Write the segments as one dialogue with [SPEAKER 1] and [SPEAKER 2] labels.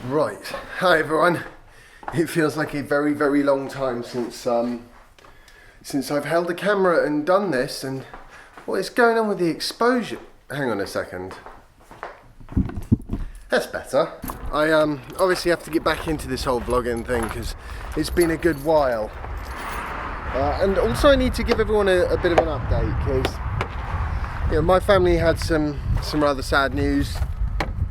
[SPEAKER 1] Right, hi everyone. It feels like a very, very long time since I've held a camera and done this, and what is going on with the exposure? Hang on a second. That's better. I obviously have to get back into this whole vlogging thing because it's been a good while. And also I need to give everyone a bit of an update because my family had some rather sad news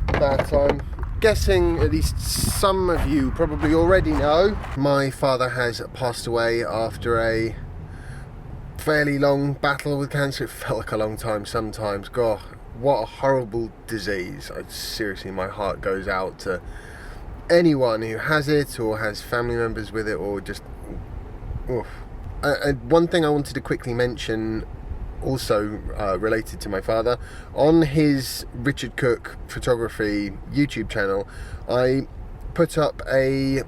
[SPEAKER 1] that I'm guessing at least some of you probably already know. My father has passed away after a fairly long battle with cancer. It felt like a long time sometimes. God, what a horrible disease. Seriously, my heart goes out to anyone who has it or has family members with it, or just oof. One thing I wanted to quickly mention, also related to my father, on his Richard Cooke photography YouTube channel, I put up a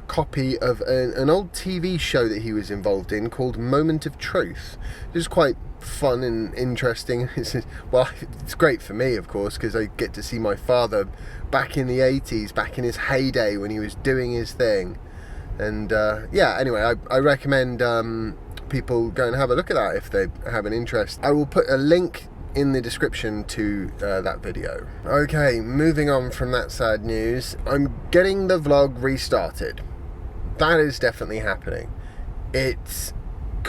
[SPEAKER 1] copy of an old TV show that he was involved in called Moment of Truth. It was quite fun and interesting. Well, it's great for me, of course, because I get to see my father back in the 80s, back in his heyday when he was doing his thing. And yeah, anyway, I recommend people go and have a look at that if they have an interest. I will put a link in the description to that video. Okay, moving on from that sad news, I'm getting the vlog restarted. That is definitely happening. It's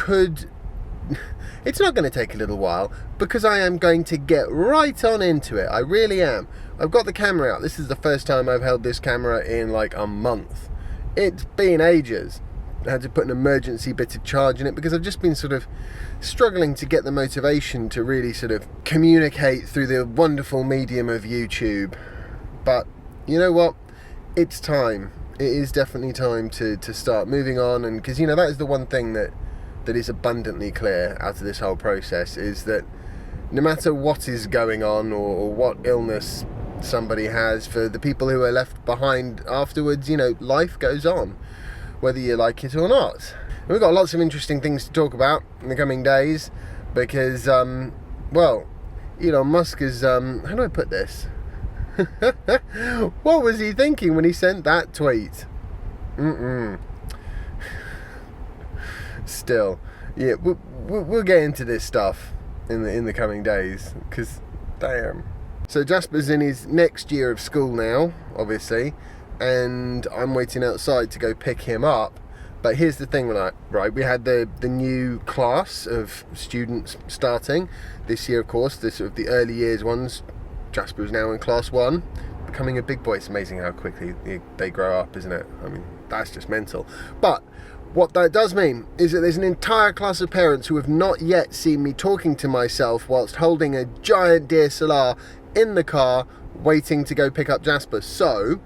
[SPEAKER 1] not going to take a little while because I am going to get right on into it. I really am. I've got the camera out. This is the first time I've held this camera in like a month. It's been ages. I had to put an emergency bit of charge in it because I've just been sort of struggling to get the motivation to really sort of communicate through the wonderful medium of YouTube. But you know what? It's time. It is definitely time to start moving on, and because that is the one thing that is abundantly clear out of this whole process, is that no matter what is going on or what illness somebody has, for the people who are left behind afterwards, life goes on, whether you like it or not. And we've got lots of interesting things to talk about in the coming days because, well, Elon Musk is, how do I put this? What was he thinking when he sent that tweet? Still, yeah, we'll get into this stuff in the coming days because, damn. So Jasper's in his next year of school now, obviously, and I'm waiting outside to go pick him up. But here's the thing, right, we had the new class of students starting this year, of course, the early years ones. Jasper is now in class 1, becoming a big boy. It's amazing how quickly they grow up, isn't it? I mean, that's just mental. But what that does mean is that there's an entire class of parents who have not yet seen me talking to myself whilst holding a giant DSLR in the car waiting to go pick up Jasper. So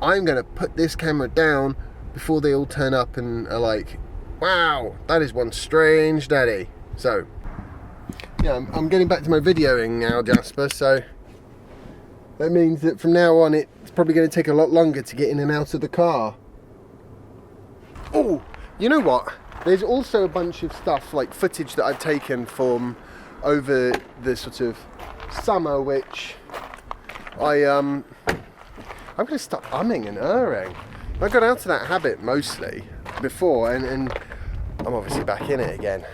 [SPEAKER 1] I'm going to put this camera down before they all turn up and are like, wow, that is one strange daddy. So yeah, I'm getting back to my videoing now, Jasper, so that means that from now on it's probably going to take a lot longer to get in and out of the car. Oh, you know what? There's also a bunch of stuff, like footage that I've taken from over the sort of summer, which I'm going to stop umming and erring. I got out of that habit mostly before, and I'm obviously back in it again.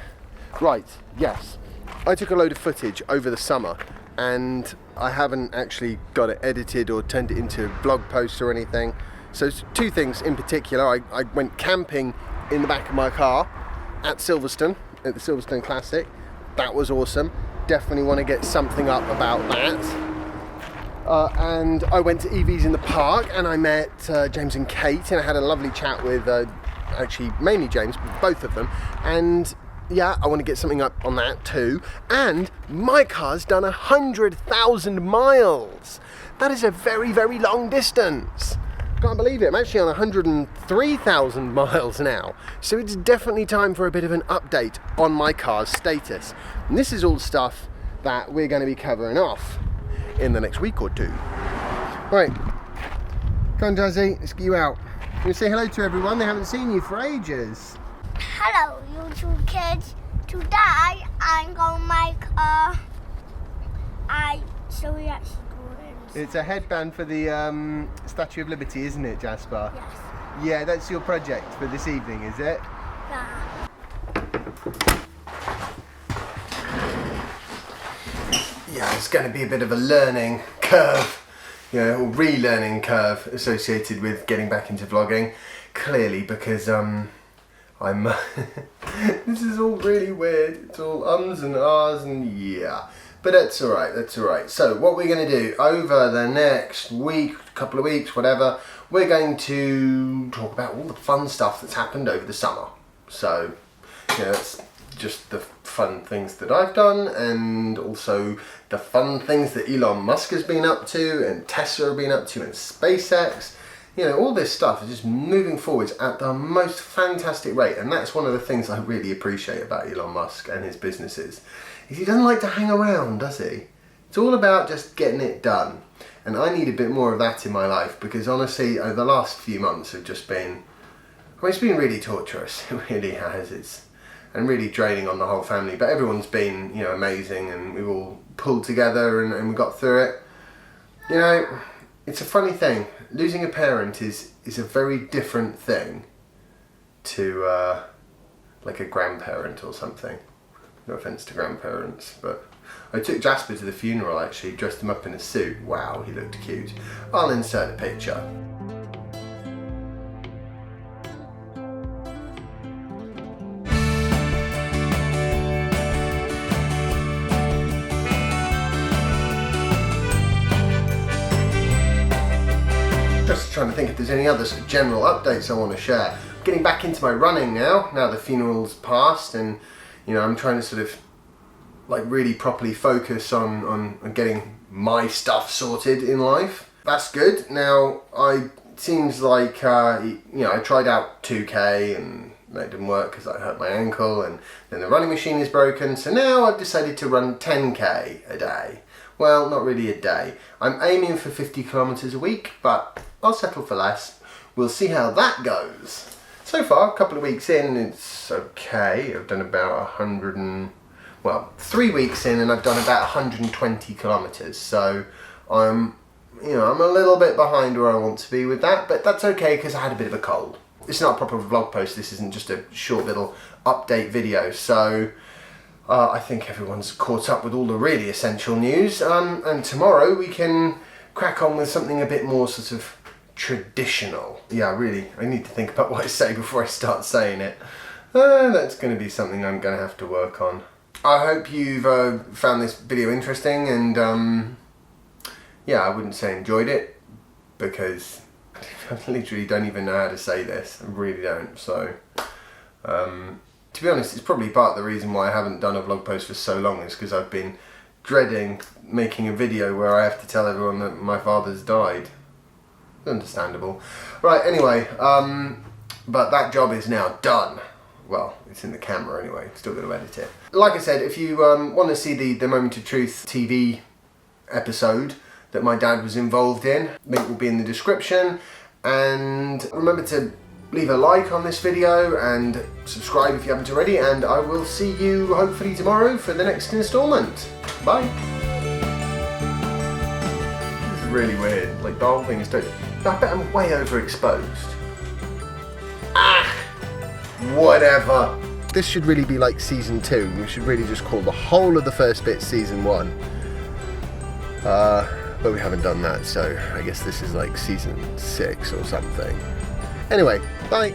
[SPEAKER 1] Right, yes. I took a load of footage over the summer, and I haven't actually got it edited or turned it into blog posts or anything. So two things in particular. I went camping in the back of my car at Silverstone, at the Silverstone Classic. That was awesome. Definitely want to get something up about that. And I went to EVs in the park and I met James and Kate, and I had a lovely chat with actually mainly James, but both of them. And yeah, I want to get something up on that too. And my car's done 100,000 miles. That is a very, very long distance. Can't believe it. I'm actually on 103,000 miles now. So it's definitely time for a bit of an update on my car's status. And this is all stuff that we're going to be covering off in the next week or two. Right, come on Jazzy, let's get you out. I'm going to say hello to everyone. They haven't seen you for ages.
[SPEAKER 2] Hello YouTube kids. Today I'm going to make so we actually go
[SPEAKER 1] It's a headband for the Statue of Liberty, isn't it, Jasper?
[SPEAKER 2] Yes.
[SPEAKER 1] Yeah, that's your project for this evening, is it?
[SPEAKER 2] Yeah.
[SPEAKER 1] Yeah, it's going to be a bit of a learning curve, or relearning curve associated with getting back into vlogging. Clearly, because I'm this is all really weird. It's all ums and ahs and yeah. But that's alright, that's alright. So what we're going to do over the next week, couple of weeks, whatever, we're going to talk about all the fun stuff that's happened over the summer. So, it's just the fun things that I've done, and also the fun things that Elon Musk has been up to, and Tesla have been up to, and SpaceX. All this stuff is just moving forwards at the most fantastic rate, and that's one of the things I really appreciate about Elon Musk and his businesses, is he doesn't like to hang around, does he? It's all about just getting it done, and I need a bit more of that in my life, because honestly, the last few months have just been, it's been really torturous. It really has. And really draining on the whole family, but everyone's been, amazing, and we've all pulled together and we got through it. It's a funny thing. Losing a parent is a very different thing to like a grandparent or something. No offence to grandparents, but I took Jasper to the funeral actually, dressed him up in a suit. Wow, he looked cute. I'll insert a picture. Just trying to think if there's any other sort of general updates I want to share. Getting back into my running now the funeral's passed, and I'm trying to sort of like really properly focus on getting my stuff sorted in life. That's good. Now seems like I tried out 2K and that didn't work because I hurt my ankle, and then the running machine is broken, so now I've decided to run 10K a day. Well, not really a day. I'm aiming for 50 kilometers a week, but I'll settle for less. We'll see how that goes. So far, a couple of weeks in, it's okay. I've done about 3 weeks in, and I've done about 120 kilometers. So I'm a little bit behind where I want to be with that, but that's okay because I had a bit of a cold. It's not a proper vlog post. This isn't just a short little update video. So I think everyone's caught up with all the really essential news. And tomorrow we can crack on with something a bit more sort of traditional. Yeah, really, I need to think about what I say before I start saying it. That's going to be something I'm going to have to work on. I hope you've found this video interesting, and I wouldn't say enjoyed it, because I literally don't even know how to say this. I really don't. So, to be honest, it's probably part of the reason why I haven't done a vlog post for so long, is because I've been dreading making a video where I have to tell everyone that my father's died. Understandable. Right, anyway, but that job is now done. Well, it's in the camera anyway, still got to edit it. Like I said, if you want to see the Moment of Truth TV episode that my dad was involved in, link will be in the description. And remember to leave a like on this video and subscribe if you haven't already, and I will see you hopefully tomorrow for the next instalment. Bye. This is really weird, like the whole thing is totally... I bet I'm way overexposed. Whatever. This should really be like season 2. We should really just call the whole of the first bit season 1. But we haven't done that, so I guess this is like season 6 or something. Anyway, bye.